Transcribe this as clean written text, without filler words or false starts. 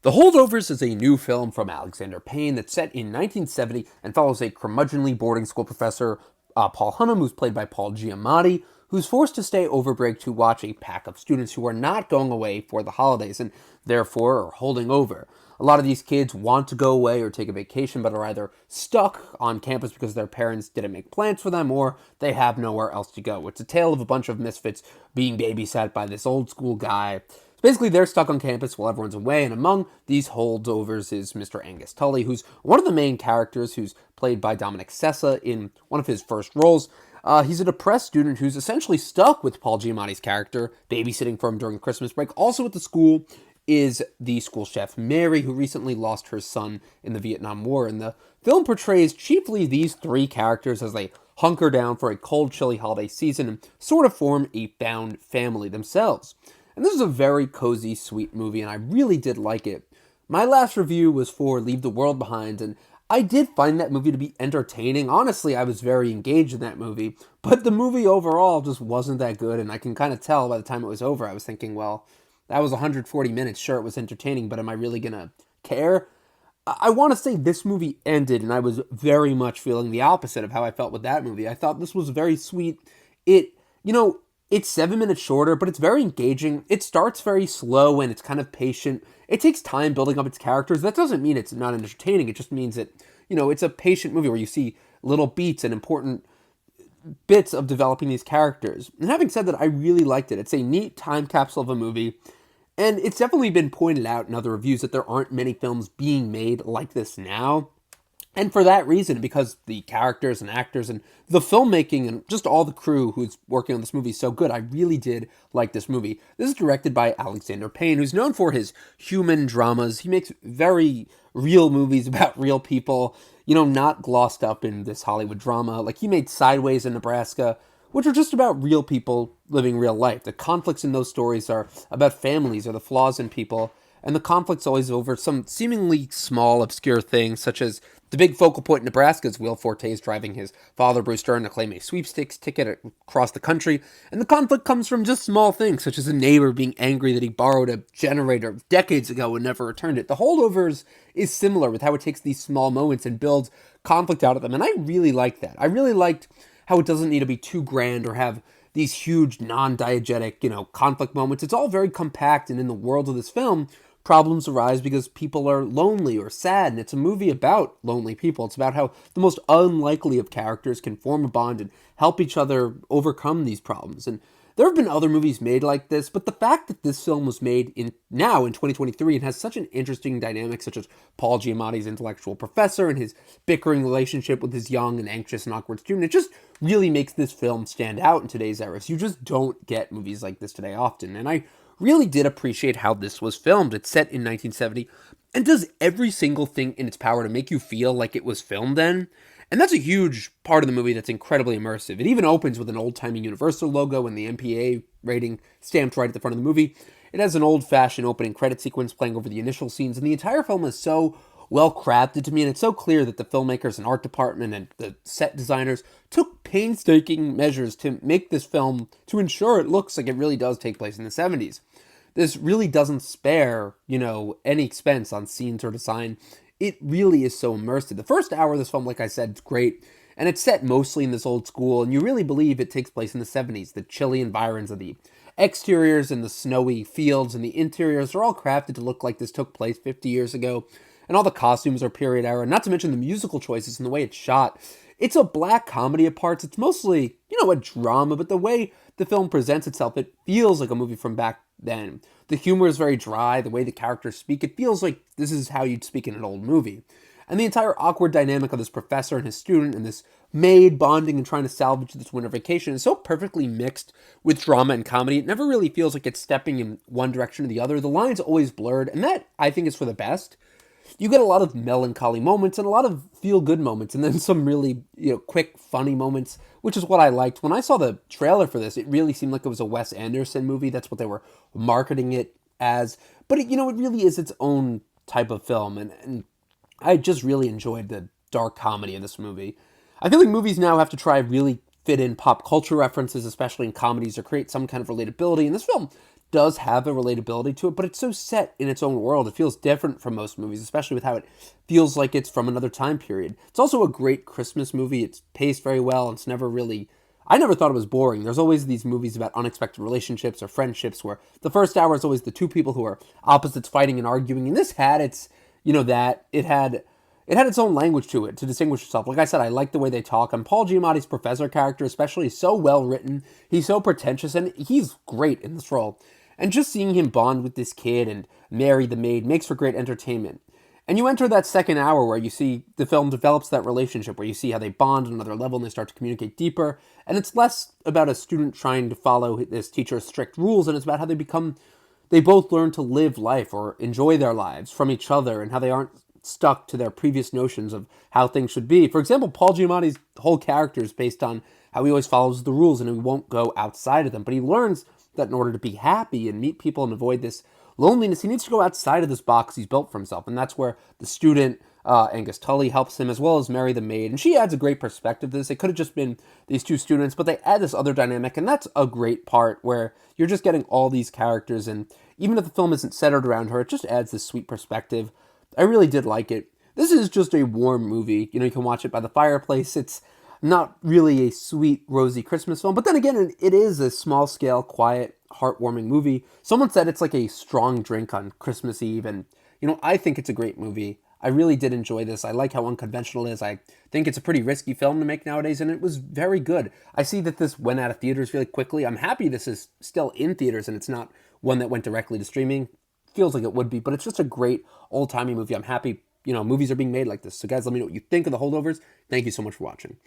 The Holdovers is a new film from Alexander Payne that's set in 1970 and follows a curmudgeonly boarding school professor, Paul Hunnam, who's played by Paul Giamatti, who's forced to stay over break to watch a pack of students who are not going away for the holidays and therefore are holding over. A lot of these kids want to go away or take a vacation, but are either stuck on campus because their parents didn't make plans for them or they have nowhere else to go. It's a tale of a bunch of misfits being babysat by this old school guy. Basically, they're stuck on campus while everyone's away, and among these holdovers is Mr. Angus Tully, who's one of the main characters, who's played by Dominic Sessa in one of his first roles. He's a depressed student who's essentially stuck with Paul Giamatti's character, babysitting for him during Christmas break. Also at the school is the school chef, Mary, who recently lost her son in the Vietnam War. And the film portrays chiefly these three characters as they hunker down for a cold, chilly holiday season and sort of form a found family themselves. And this is a very cozy, sweet movie, and I really did like it. My last review was for Leave the World Behind, and I did find that movie to be entertaining. Honestly, I was very engaged in that movie, but the movie overall just wasn't that good, and I can kind of tell by the time it was over, I was thinking, well, that was 140 minutes. Sure, it was entertaining, but am I really going to care? I want to say this movie ended, and I was very much feeling the opposite of how I felt with that movie. I thought this was very sweet. It's 7 minutes shorter, but it's very engaging. It starts very slow and it's kind of patient. It takes time building up its characters. That doesn't mean it's not entertaining. It just means that, it's a patient movie where you see little beats and important bits of developing these characters. And having said that, I really liked it. It's a neat time capsule of a movie. And it's definitely been pointed out in other reviews that there aren't many films being made like this now. And for that reason, because the characters and actors and the filmmaking and just all the crew who's working on this movie is so good, I really did like this movie. This is directed by Alexander Payne, who's known for his human dramas. He makes very real movies about real people, not glossed up in this Hollywood drama. Like he made Sideways in Nebraska, which are just about real people living real life. The conflicts in those stories are about families or the flaws in people. And the conflict's always over some seemingly small, obscure things, such as the big focal point in Nebraska is Will Forte's driving his father, Bruce Dern, to claim a sweepstakes ticket across the country. And the conflict comes from just small things, such as a neighbor being angry that he borrowed a generator decades ago and never returned it. The Holdovers is similar with how it takes these small moments and builds conflict out of them. And I really like that. I really liked how it doesn't need to be too grand or have these huge non-diegetic, conflict moments. It's all very compact, and in the world of this film, problems arise because people are lonely or sad, and it's a movie about lonely people. It's about how the most unlikely of characters can form a bond and help each other overcome these problems. And there have been other movies made like this, but the fact that this film was made in 2023 and has such an interesting dynamic, such as Paul Giamatti's intellectual professor and his bickering relationship with his young and anxious and awkward student, it just really makes this film stand out in today's era. So you just don't get movies like this today often, and I really did appreciate how this was filmed. It's set in 1970 and does every single thing in its power to make you feel like it was filmed then. And that's a huge part of the movie that's incredibly immersive. It even opens with an old-timey Universal logo and the MPA rating stamped right at the front of the movie. It has an old-fashioned opening credit sequence playing over the initial scenes, and the entire film is so well crafted to me, and it's so clear that the filmmakers and art department and the set designers took painstaking measures to make this film to ensure it looks like it really does take place in the 70s. This really doesn't spare, any expense on scenes or design. It really is so immersive. The first hour of this film, like I said, is great, and it's set mostly in this old school, and you really believe it takes place in the 70s. The chilly environs of the exteriors and the snowy fields and the interiors are all crafted to look like this took place 50 years ago, and all the costumes are period era, not to mention the musical choices and the way it's shot. It's a black comedy at parts. It's mostly, a drama, but the way the film presents itself, it feels like a movie from back then. The humor is very dry. The way the characters speak, it feels like this is how you'd speak in an old movie. And the entire awkward dynamic of this professor and his student and this maid bonding and trying to salvage this winter vacation is so perfectly mixed with drama and comedy. It never really feels like it's stepping in one direction or the other. The line's always blurred, and that, I think, is for the best. You get a lot of melancholy moments and a lot of feel-good moments, and then some really, quick, funny moments, which is what I liked. When I saw the trailer for this, it really seemed like it was a Wes Anderson movie. That's what they were marketing it as. But, it really is its own type of film, and I just really enjoyed the dark comedy of this movie. I feel like movies now have to try really fit in pop culture references, especially in comedies, or create some kind of relatability, and this film does have a relatability to it, but it's so set in its own world. It feels different from most movies, especially with how it feels like it's from another time period. It's also a great Christmas movie. It's paced very well. It's never really, I never thought it was boring. There's always these movies about unexpected relationships or friendships where the first hour is always the two people who are opposites fighting and arguing. And this had its, that it had its own language to it to distinguish itself. Like I said, I like the way they talk. And Paul Giamatti's professor character, especially, is so well written. He's so pretentious, and he's great in this role. And just seeing him bond with this kid and Mary the maid makes for great entertainment. And you enter that second hour where you see the film develops that relationship, where you see how they bond on another level and they start to communicate deeper. And it's less about a student trying to follow this teacher's strict rules, and it's about how they both learn to live life or enjoy their lives from each other, and how they aren't stuck to their previous notions of how things should be. For example, Paul Giamatti's whole character is based on how he always follows the rules and he won't go outside of them. But he learns that in order to be happy and meet people and avoid this loneliness, he needs to go outside of this box he's built for himself. And that's where the student, Angus Tully, helps him, as well as Mary the maid. And she adds a great perspective to this. It could have just been these two students, but they add this other dynamic. And that's a great part where you're just getting all these characters. And even if the film isn't centered around her, it just adds this sweet perspective. I really did like it. This is just a warm movie. You can watch it by the fireplace. It's not really a sweet, rosy Christmas film. But then again, it is a small-scale, quiet, heartwarming movie. Someone said it's like a strong drink on Christmas Eve. And, I think it's a great movie. I really did enjoy this. I like how unconventional it is. I think it's a pretty risky film to make nowadays, and it was very good. I see that this went out of theaters really quickly. I'm happy this is still in theaters and it's not one that went directly to streaming. Feels like it would be, but it's just a great old-timey movie. I'm happy, movies are being made like this. So guys, let me know what you think of The Holdovers. Thank you so much for watching.